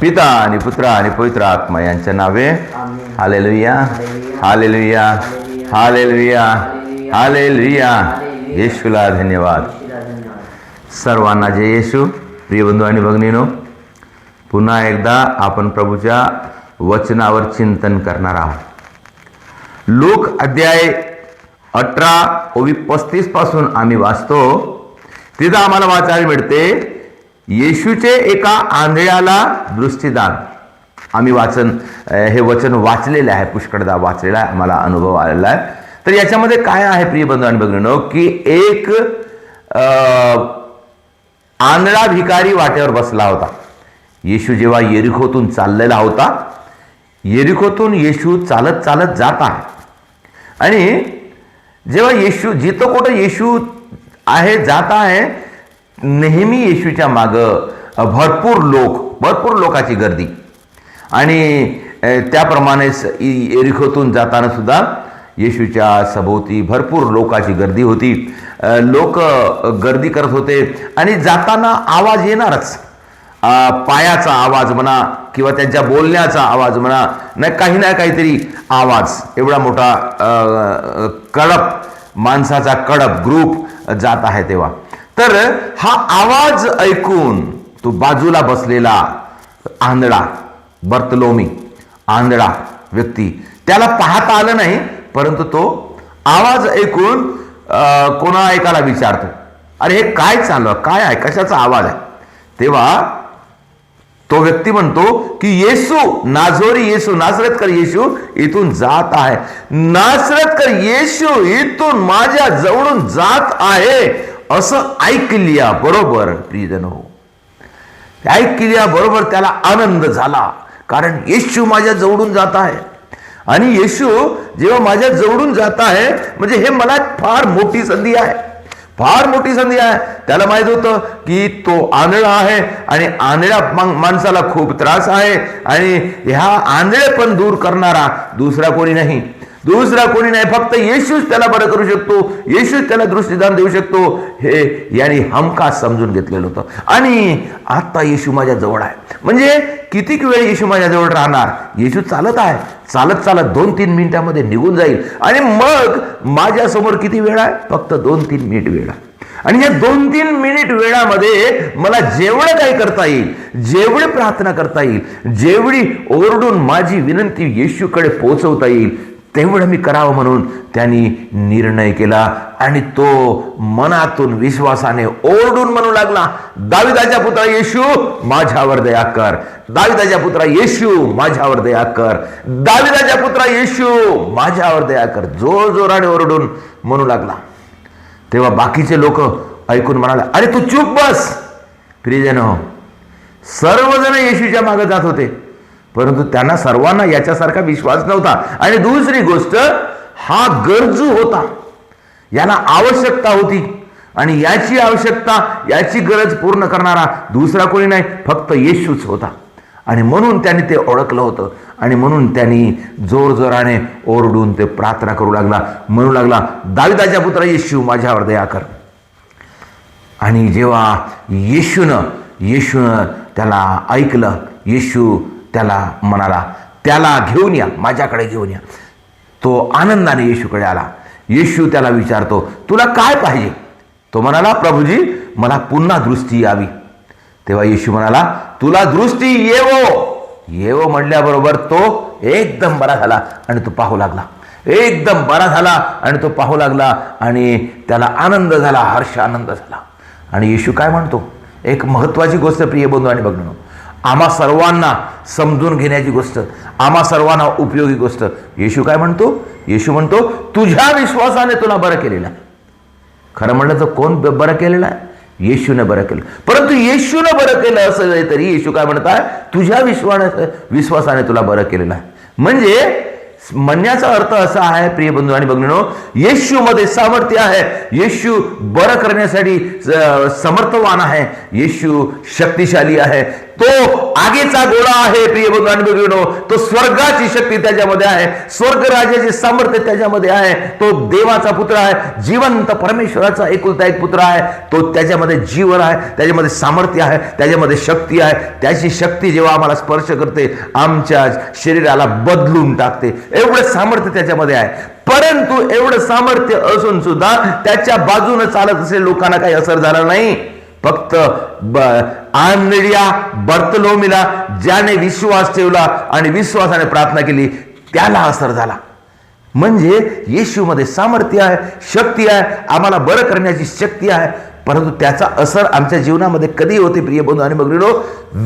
पिता आणि पुत्र आणि पवित्र आत्मा यांच्या नावे. Hallelujah, hallelujah, hallelujah, hallelujah. येशूला धन्यवाद. सर्वांना जय येशू. प्रिय बंधू आणि भगिनीनो, पुन्हा एकदा आपण प्रभूच्या वचनावर चिंतन करणार आहोत. लूक अध्याय 18:35 पासून आम्ही वाचतो. तिथं आम्हाला वाचायला मिळते, येशूचे एका आंधळ्याला दृष्टिदान. आम्ही हे वचन वाचलेलं आहे, पुष्कळदा वाचलेलं आहे, आम्हाला अनुभव आलेला आहे. तर याच्यामध्ये काय आहे प्रिय बंधू आणि भगिनीनो, की एक आंधळा भिकारी वाटेवर बसला होता. येशू जेव्हा येरिखोतून चाललेला होता, येरिखोतून येशू चालत चालत जात आहे. आणि जेव्हा येशू जिथं कुठं येशू आहे जात आहे, नेहमी येशूच्या मागं भरपूर लोकांची गर्दी. आणि त्याप्रमाणेच येरिखोतून जाताना सुद्धा येशूच्या सभोवती भरपूर लोकांची गर्दी होती. लोक गर्दी करत होते आणि जाताना आवाज येणारच. पायाचा आवाज म्हणा किंवा त्यांच्या बोलण्याचा आवाज म्हणा, नाही काही ना काहीतरी आवाज. एवढा मोठा कळप, माणसाचा कळप ग्रुप जात आहे तेव्हा. तर हा आवाज ऐकून तो बाजूला बसलेला आंधळा, बर्तलोमी आंधळा व्यक्ती, त्याला पाहता आलं नाही, परंतु तो आवाज ऐकून कोणा एकाला विचारतो, अरे हे काय चाललं, काय आहे, कशाचा आवाज आहे. तेव्हा तो व्यक्ती म्हणतो की येशू, नाझोरी येशू, नासरतकर येशू इथून जात आहे. नासरतकर येशू इथून माझ्या जवळून जात आहे असं ऐकल्या बरोबर प्रियजन हो, ऐकल्या बरोबर त्याला आनंद झाला. कारण येशू माझ्या जवळून जात आहे. आणि येशू जेव्हा माझ्या जवळून जात आहे म्हणजे हे मला फार मोठी संधी आहे, फार मोठी संधी आहे. त्याला माहित होतं की तो आंधळा आहे आणि आंधळ्या माणसाला खूप त्रास आहे. आणि ह्या आंधळेपण दूर करणारा दुसरा कोणी नाही, फक्त येशूच त्याला बरं करू शकतो, येशूच त्याला दृष्टिदान देऊ शकतो. हे याने हमखास समजून घेतलेलं होतं. आणि आता येशू माझ्या जवळ आहे म्हणजे कितीक वेळ येशू माझ्या जवळ राहणार. येशू चालत आहे, चालत 2-3 मिनिटांमध्ये निघून जाईल. आणि मग माझ्यासमोर किती वेळ आहे, फक्त 2-3 मिनिट वेळ आहे. आणि या 2-3 मिनिट वेळामध्ये मला जेवढं काही करता येईल, जेवढी प्रार्थना करता येईल, जेवढी ओरडून माझी विनंती येशूकडे पोहोचवता येईल, तेवढं मी करावं म्हणून त्यांनी निर्णय केला. आणि तो मनातून विश्वासाने ओरडून म्हणू लागला, दाविदाच्या पुत्रा येशू माझ्यावर दया कर, दाविदाच्या पुत्रा येशू माझ्यावर दया कर, दाविदाच्या पुत्रा येशू माझ्यावर दया कर. जोरजोराने ओरडून म्हणू लागला. तेव्हा बाकीचे लोक ऐकून म्हणाले, अरे तू चूप बस. प्रियजन हो, सर्वजण येशूच्या मागे जात होते, परंतु त्यांना सर्वांना याच्यासारखा विश्वास नव्हता. आणि दुसरी गोष्ट, हा गरजू होता, याला आवश्यकता होती. आणि याची आवश्यकता, याची गरज पूर्ण करणारा दुसरा कोणी नाही, फक्त येशूच होता. आणि म्हणून त्यांनी ते ओळखलं होतं. आणि म्हणून त्यांनी जोरजोराने ओरडून ते प्रार्थना करू लागला, म्हणू लागला, दाविदाच्या पुत्रा येशू माझ्यावर दया कर. आणि जेव्हा येशूनं त्याला ऐकलं, येशू त्याला म्हणाला, त्याला घेऊन या, माझ्याकडे घेऊन या. तो आनंदाने येशूकडे आला. येशू त्याला विचारतो, तुला काय पाहिजे. तो म्हणाला, प्रभूजी मला पुन्हा दृष्टी यावी. तेव्हा येशू म्हणाला, तुला दृष्टी येवो म्हटल्याबरोबर तो एकदम बरा झाला आणि तो पाहू लागला. एकदम बरा झाला आणि तो पाहू लागला. आणि त्याला आनंद झाला, हर्ष आनंद झाला. आणि येशू काय म्हणतो, एक महत्वाची गोष्ट प्रिय बंधू आणि भगिनींनो, आम्हा सर्वांना समजून घेण्याची गोष्ट, आम्हा सर्वांना उपयोगी गोष्ट. येशू काय म्हणतो, येशू म्हणतो, तुझ्या विश्वासाने तुला बरं केलेलं आहे. खरं म्हणलं तर कोण बरं केलेलं आहे, येशूने बरं केलं. परंतु येशूने बरं केलं असं तरी येशू काय म्हणत आहे, तुझ्या विश्वासाने तुला बरं केलेलं आहे. म्हणजे म्हणण्याचा अर्थ असा आहे प्रिय बंधू आणि भगिनींनो, येशूमध्ये सामर्थ्य आहे, येशू बरं करण्यासाठी समर्थवान आहे, येशू शक्तिशाली आहे. तो आगीचा गोळा आहे प्रिय बंधू आणि भगिनींनो. तो स्वर्गाची शक्ती त्याच्यामध्ये आहे, स्वर्ग राजाचे सामर्थ्य त्याच्यामध्ये आहे. तो देवाचा पुत्र आहे, जिवंत परमेश्वराचा एकुलता एक पुत्र आहे. तो त्याच्यामध्ये जीवन आहे, त्याच्यामध्ये सामर्थ्य आहे, त्याच्यामध्ये शक्ती आहे. त्याची शक्ती जेव्हा आम्हाला स्पर्श करते आमच्या शरीराला बदलून टाकते, एवढं सामर्थ्य त्याच्यामध्ये आहे. परंतु एवढं सामर्थ्य असून सुद्धा त्याच्या बाजूने चालत असलेल्या लोकांना काही असर झाला नाही. फक्त आंधळ्या बर्तलोमीला ज्याने विश्वास ठेवला आणि विश्वासाने प्रार्थना केली त्याला असर झाला. म्हणजे येशूमध्ये सामर्थ्य आहे, शक्ती आहे, आम्हाला बरं करण्याची शक्ती आहे. परंतु त्याचा असर आमच्या जीवनामध्ये कधी होते प्रिय बंधू आणि भगिनींनो?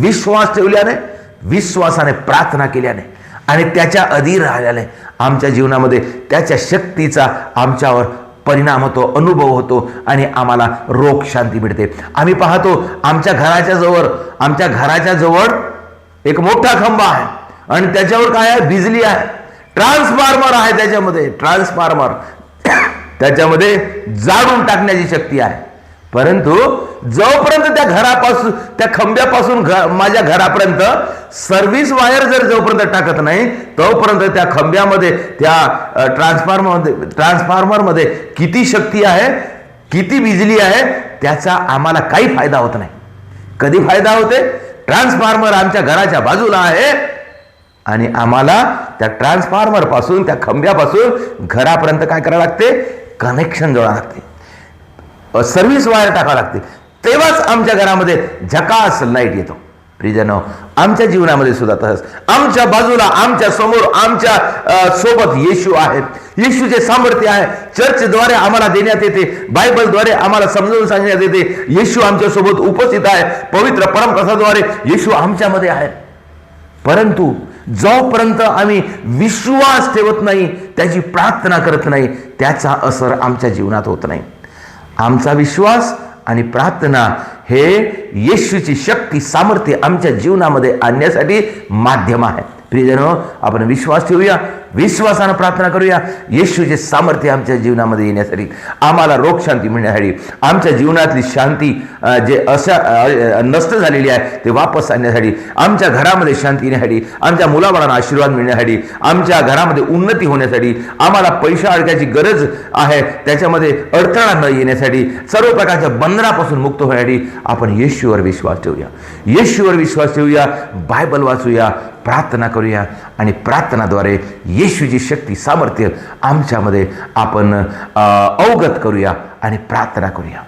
विश्वास ठेवल्याने, विश्वासाने प्रार्थना केल्याने आणि त्याच्या अधीन राहिल्याने आमच्या जीवनामध्ये त्याच्या शक्तीचा आमच्यावर परिणाम होतो, अनुभव होतो आणि आम्हाला रोग शांती मिळते. आम्ही पाहतो आमच्या घराच्या जवळ एक मोठा खंबा आहे आणि त्याच्यावर काय आहे? बिजली आहे, ट्रान्सफॉर्मर आहे. त्याच्यामध्ये त्याच्यामध्ये जाळून टाकण्याची शक्ती आहे. परंतु जोपर्यंत त्या खंब्यापासून माझ्या घरापर्यंत सर्व्हिस वायर जर जोपर्यंत टाकत नाही तोपर्यंत त्या खंब्यामध्ये, त्या ट्रान्सफॉर्मरमध्ये किती शक्ती आहे, किती बिजली आहे, त्याचा आम्हाला काही फायदा होत नाही. कधी फायदा होते? ट्रान्सफॉर्मर आमच्या घराच्या बाजूला आहे आणि आम्हाला त्या ट्रान्सफॉर्मर पासून, त्या खंब्यापासून घरापर्यंत काय करावं लागते? कनेक्शन जोडावं लागते, सर्व्हिस वायर टाकावं लागते. तेव्हाच आमच्या घरामध्ये झकास लाईट येतो. प्रियजनो, आमच्या जीवनामध्ये सुद्धा तसंच आमच्या बाजूला, आमच्या समोर, आमच्या सोबत येशू आहे. येशूचे सामर्थ्य आहे. चर्चद्वारे आम्हाला देण्यात येते, बायबलद्वारे आम्हाला समजावून सांगण्यात येते. येशू आमच्या सोबत उपस्थित आहे. पवित्र परमप्रसादाद्वारे येशू आमच्यामध्ये आहे. परंतु जोपर्यंत आम्ही विश्वास ठेवत नाही, त्याची प्रार्थना करत नाही, त्याचा असर आमच्या जीवनात होत नाही. आमचा विश्वास आणि प्रार्थना हे येशूची शक्ती, सामर्थ्य आमच्या जीवनामध्ये आणण्यासाठी माध्यम आहे. प्रियजनो, आपण विश्वास ठेवूया, विश्वासानं प्रार्थना करूया. येशूचे सामर्थ्य आमच्या जीवनामध्ये येण्यासाठी, आम्हाला रोग शांती मिळण्यासाठी, आमच्या जीवनातली शांती जे नष्ट झालेली आहे ते वापस आणण्यासाठी, आमच्या घरामध्ये शांती येण्यासाठी, आमच्या मुलाबाळांना आशीर्वाद मिळण्यासाठी, आमच्या घरामध्ये उन्नती होण्यासाठी, आम्हाला पैसा अडक्याची गरज आहे त्याच्यामध्ये अडथळा न येण्यासाठी, सर्व प्रकारच्या बंधनापासून मुक्त होण्यासाठी आपण येशूवर विश्वास ठेवूया. येशूवर विश्वास ठेवूया, बायबल वाचूया, प्रार्थना करूया आणि प्रार्थनाद्वारे येशूची शक्ती, सामर्थ्य आमच्यामध्ये आपण अवगत करूया आणि प्रार्थना करूया.